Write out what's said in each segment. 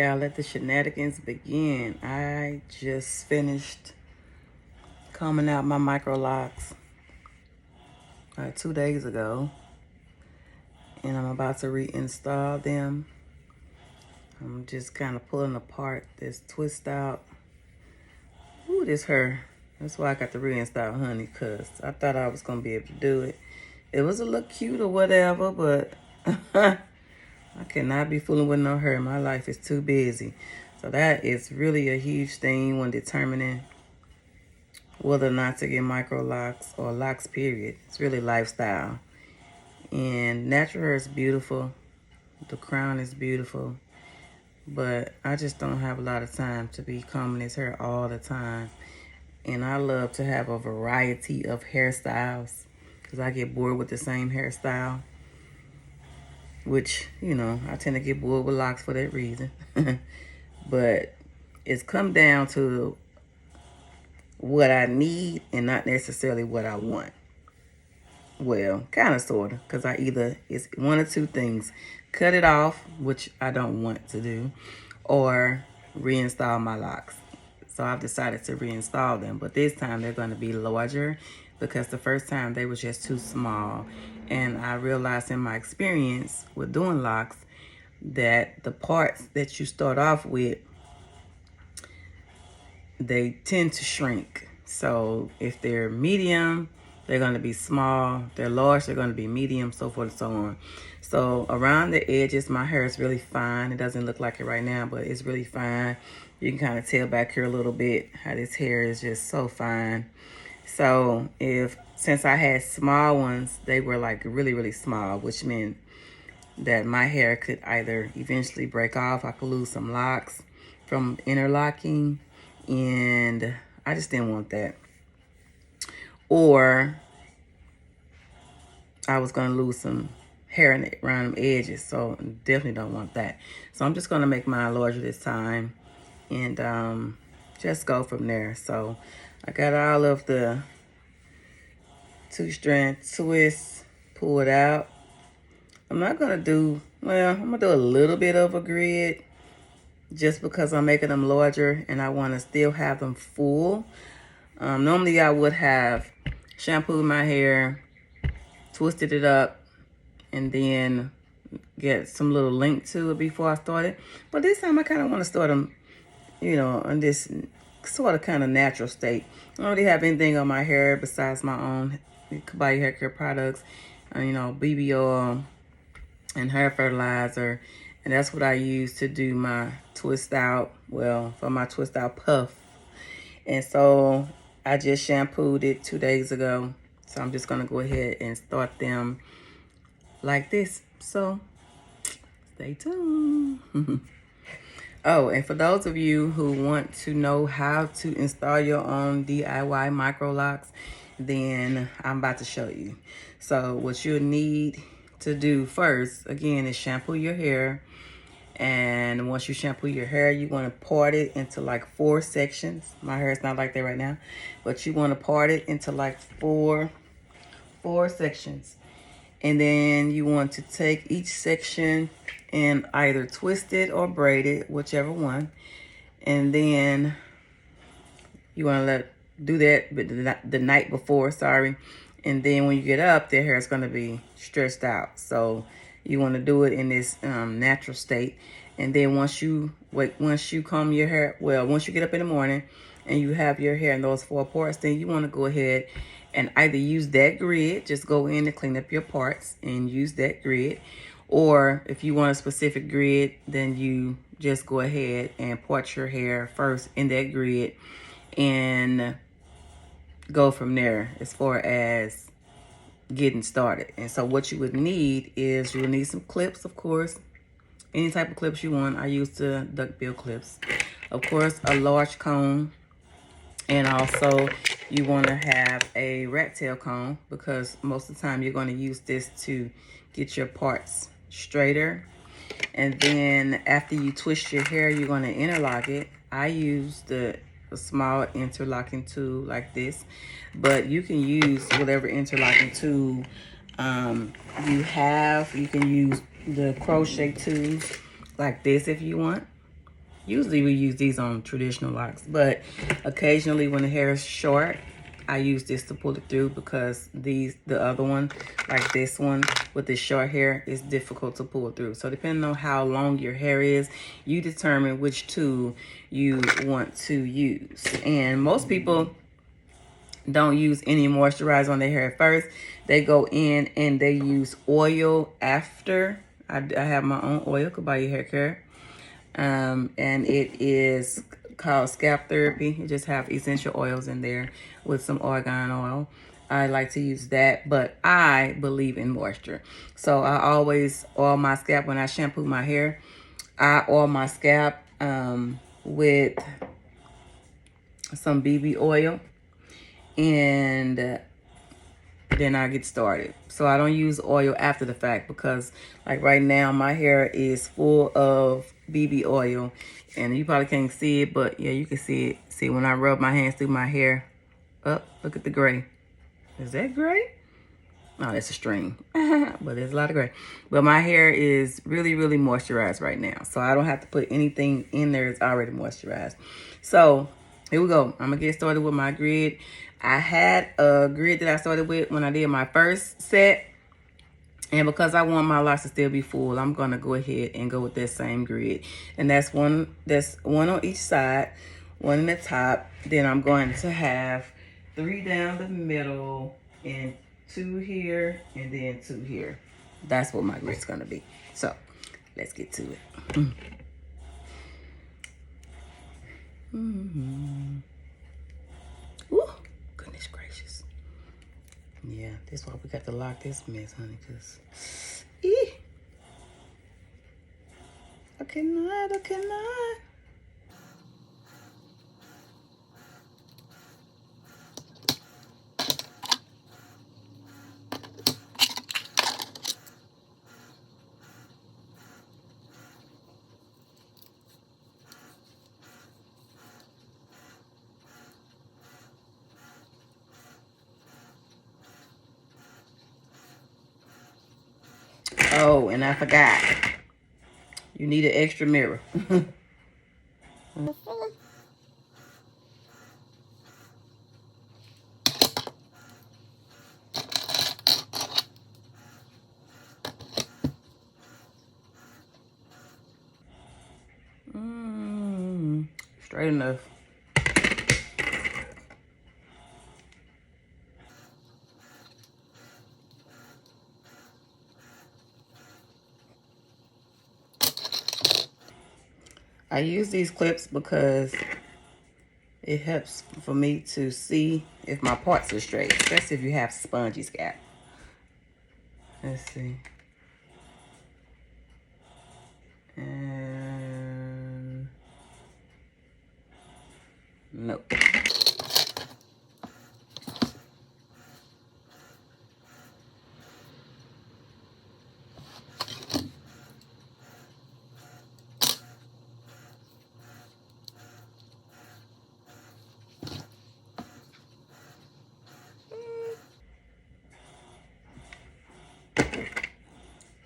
Okay, I'll let the shenanigans begin. I just finished combing out my Microlocs 2 days ago, and I'm about to reinstall them. I'm just kind of pulling apart this twist out. Ooh, this hurt. That's why I got to reinstall, honey, because I thought I was going to be able to do it. It was a look cute or whatever, but I cannot be fooling with no hair. My life is too busy. So that is really a huge thing when determining whether or not to get Microlocs or locks, period. It's really lifestyle. And natural hair is beautiful. The crown is beautiful. But I just don't have a lot of time to be combing this hair all the time. And I love to have a variety of hairstyles because I get bored with the same hairstyle. Which, you know, I tend to get bored with locks for that reason. But it's come down to what I need and not necessarily what I want. Well, kind of, sort of, because it's one of two things. Cut it off, which I don't want to do, or reinstall my locks. So I've decided to reinstall them, but this time they're going to be larger because the first time they was just too small. And I realized in my experience with doing locks that the parts that you start off with, they tend to shrink. So if they're medium, they're going to be small. They're large, they're going to be medium, so forth and so on. So around the edges, my hair is really fine. It doesn't look like it right now, but it's really fine. You can kind of tell back here a little bit how this hair is just so fine. So since I had small ones, they were like really, really small, which meant that my hair could either eventually break off. I could lose some locks from interlocking, and I just didn't want that. Or I was going to lose some hair around the edges, so definitely don't want that. So I'm just going to make mine larger this time and just go from there. So I got all of the 2-strand twists pulled out. I'm not going to do, well, I'm going to do a little bit of a grid just because I'm making them larger and I want to still have them full. Normally I would have shampooed my hair, twisted it up, and then get some little length to it before I started. But this time I kind of want to start them, you know, in this sort of kind of natural state. I don't really have anything on my hair besides my own Kabajha hair care products, you know, BB oil and hair fertilizer. And that's what I use to do my twist out, well, for my twist out puff. And so I just shampooed it 2 days ago. So I'm just going to go ahead and start them like this. So stay tuned. Oh, and for those of you who want to know how to install your own DIY Microlocs, then I'm about to show you. So what you'll need to do first, again, is shampoo your hair. And once you shampoo your hair, you want to part it into like 4 sections. My hair is not like that right now, but you want to part it into like four sections. And then you want to take each section and either twist it or braid it, whichever one. And then you want to do that the night before, sorry. And then when you get up, their hair is going to be stretched out. So you want to do it in this natural state. And then once you comb your hair, well, once you get up in the morning and you have your hair in those 4 parts, then you want to go ahead and either use that grid, just go in and clean up your parts and use that grid. Or if you want a specific grid, then you just go ahead and part your hair first in that grid and go from there as far as getting started. And so what you would need is you'll need some clips, of course. Any type of clips you want. I use the duckbill clips. Of course, a large comb. And also, you want to have a rat tail comb because most of the time you're going to use this to get your parts straighter. And then after you twist your hair, you're going to interlock it. I use the small interlocking tool like this, but you can use whatever interlocking tool you have. You can use the crochet tools like this if you want. Usually we use these on traditional locks, but occasionally when the hair is short, I use this to pull it through because the other one, like this one with the short hair, is difficult to pull through. So depending on how long your hair is, you determine which tool you want to use. And most people don't use any moisturizer on their hair at first. They go in and they use oil after. I have my own oil, Kabajha hair care. And it is called scalp therapy. You just have essential oils in there with some argan oil. I like to use that, but I believe in moisture. So I always oil my scalp when I shampoo my hair. I oil my scalp with some BB oil, and then I get started. So I don't use oil after the fact because like right now my hair is full of BB oil, and you probably can't see it, but yeah, you can see it. See, when I rub my hands through my hair, look at the gray. Is that gray? No, that's a string, but there's a lot of gray. But my hair is really, really moisturized right now. So I don't have to put anything in there. It's already moisturized. So here we go. I'm gonna get started with my grid. I had a grid that I started with when I did my first set. And because I want my locks to still be full, I'm gonna go ahead and go with that same grid. And that's one on each side, one in the top. Then I'm going to have 3 down the middle and 2 here and then 2 here. That's what my grid's gonna be. So let's get to it. Ooh, goodness gracious. Yeah, that's why we got to lock this mess, honey, because I cannot. Oh, and I forgot. You need an extra mirror. Straight enough. I use these clips because it helps for me to see if my parts are straight, especially if you have spongy scalp. Let's see. And nope.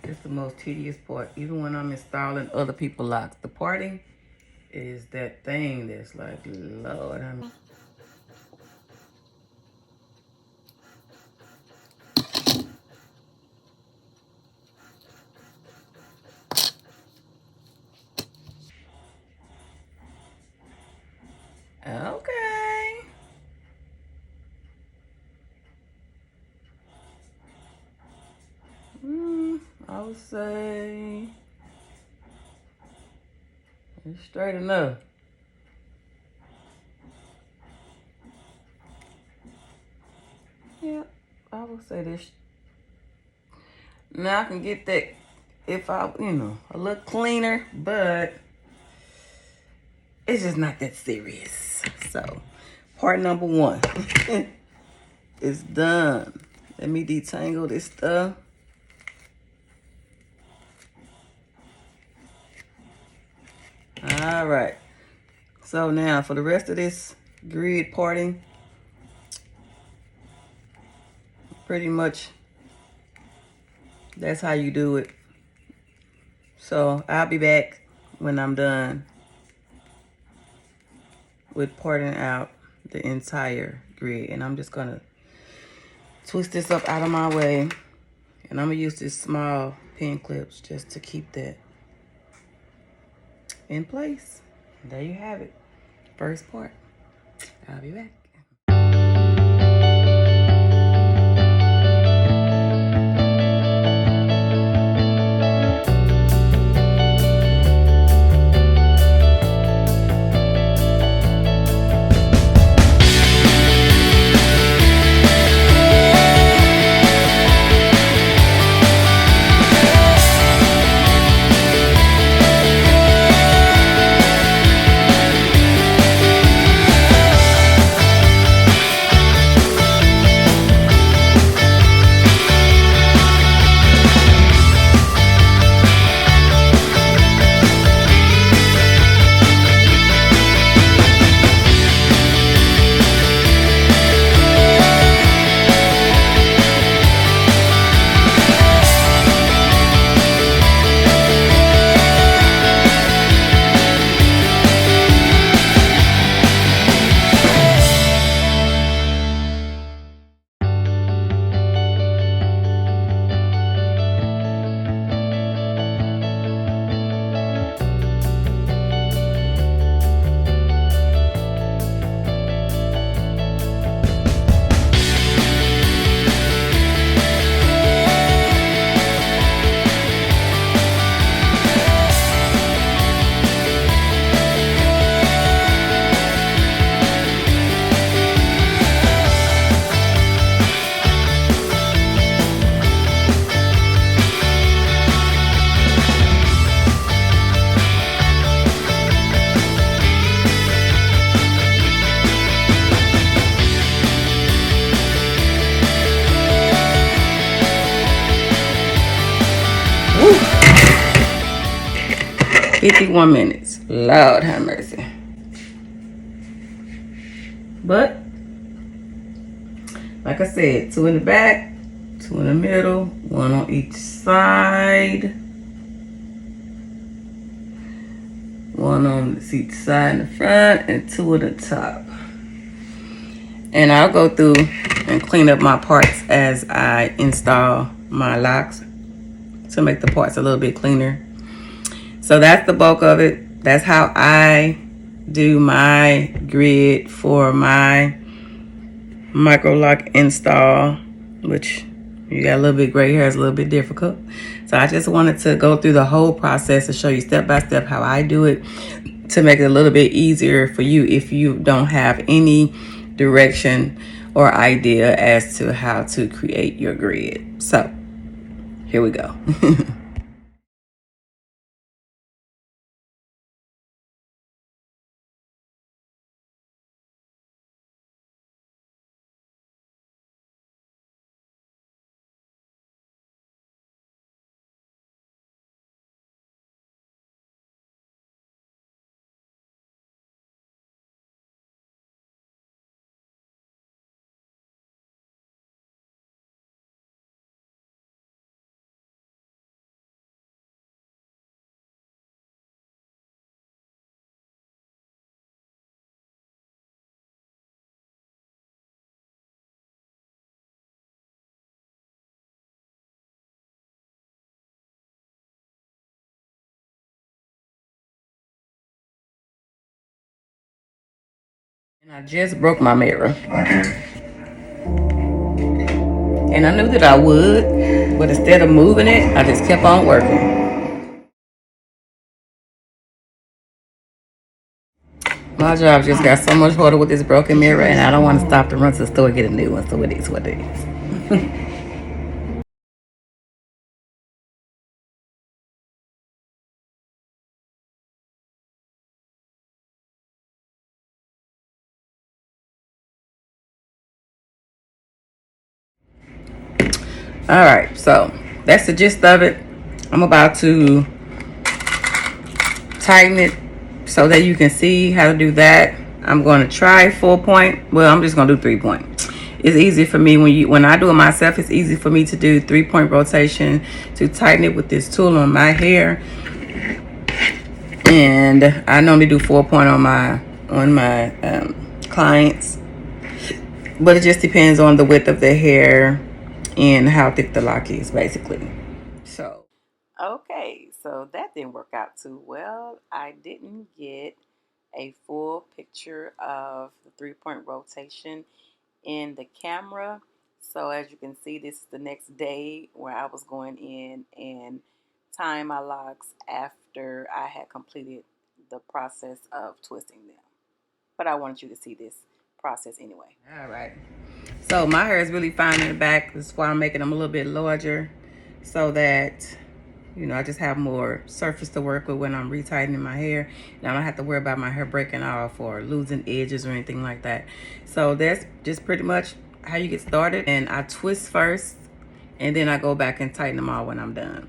It's the most tedious part, even when I'm installing other people's locks. The parting is that thing that's like, Lord, I mean. Okay. I would say it's straight enough. Yeah, I would say this. Now I can get that if I, a little cleaner, but it's just not that serious. So, part number 1 is done. Let me detangle this stuff. All right. So now for the rest of this grid parting, pretty much that's how you do it. So I'll be back when I'm done with parting out the entire grid. And I'm just gonna twist this up out of my way. And I'm gonna use these small pin clips just to keep that in place. And there you have it. First part. I'll be back. Woo. 51 minutes. Lord have mercy. But, like I said, 2 in the back, 2 in the middle, 1 on each side. 1 on each side in the front, and 2 at the top. And I'll go through and clean up my parts as I install my locks to make the parts a little bit cleaner. So that's the bulk of it. That's how I do my grid for my Microloc install, which you got a little bit gray hair, is a little bit difficult. So I just wanted to go through the whole process and show you step by step how I do it to make it a little bit easier for you if you don't have any direction or idea as to how to create your grid. So here we go. And I just broke my mirror. And I knew that I would, but instead of moving it, I just kept on working. My job just got so much harder with this broken mirror, and I don't want to stop to run to the store and get a new one, so it is what it is. All right, so that's the gist of it. I'm about to tighten it so that you can see how to do that. I'm going to try 4 point. Well, I'm just going to do 3 point. It's easy for me when I do it myself. It's easy for me to do 3 point rotation to tighten it with this tool on my hair. And I normally do 4 point on my on my clients, but it just depends on the width of the hair and how thick the lock is, basically. So, okay, so that didn't work out too well. I didn't get a full picture of the 3-point rotation in the camera. So as you can see, this is the next day where I was going in and tying my locks after I had completed the process of twisting them. But I wanted you to see this process anyway. All right. So my hair is really fine in the back. That's why I'm making them a little bit larger so that, you know, I just have more surface to work with when I'm retightening my hair. And I don't have to worry about my hair breaking off or losing edges or anything like that. So that's just pretty much how you get started. And I twist first, and then I go back and tighten them all when I'm done.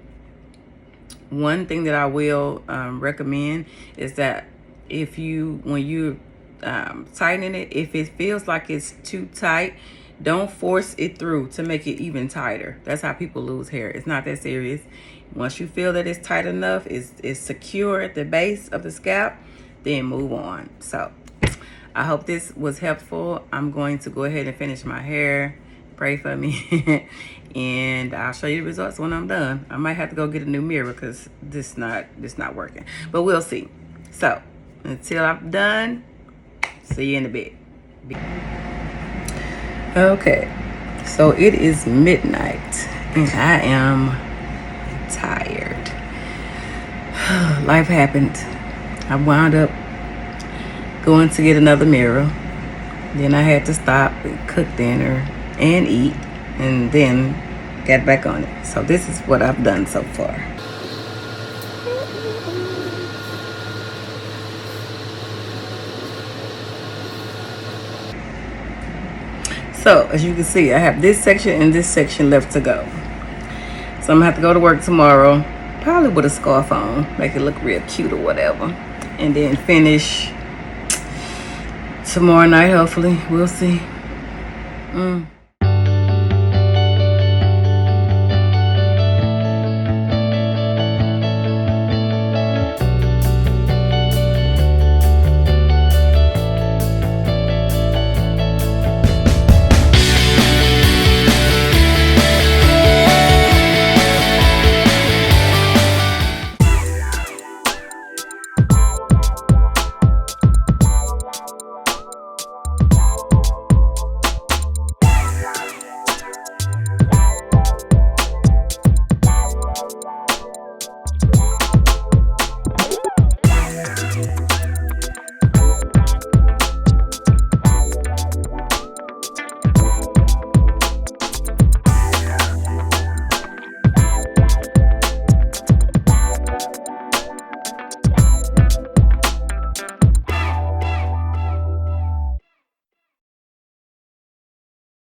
One thing that I will recommend is that when you're tightening it, if it feels like it's too tight, don't force it through to make it even tighter. That's how people lose hair. It's not that serious. Once you feel that it's tight enough, it's secure at the base of the scalp, then move on. So I hope this was helpful. I'm going to go ahead and finish my hair. Pray for me. And I'll show you the results when I'm done. I might have to go get a new mirror because this not working, but we'll see. So until I'm done, see you in a bit. Okay, so it is midnight and I am tired. Life happened. I wound up going to get another mirror. Then I had to stop and cook dinner and eat, and then got back on it. So this is what I've done so far. So as you can see, I have this section and this section left to go. So I'm gonna have to go to work tomorrow, probably with a scarf on, make it look real cute or whatever, and then finish tomorrow night, hopefully. We'll see.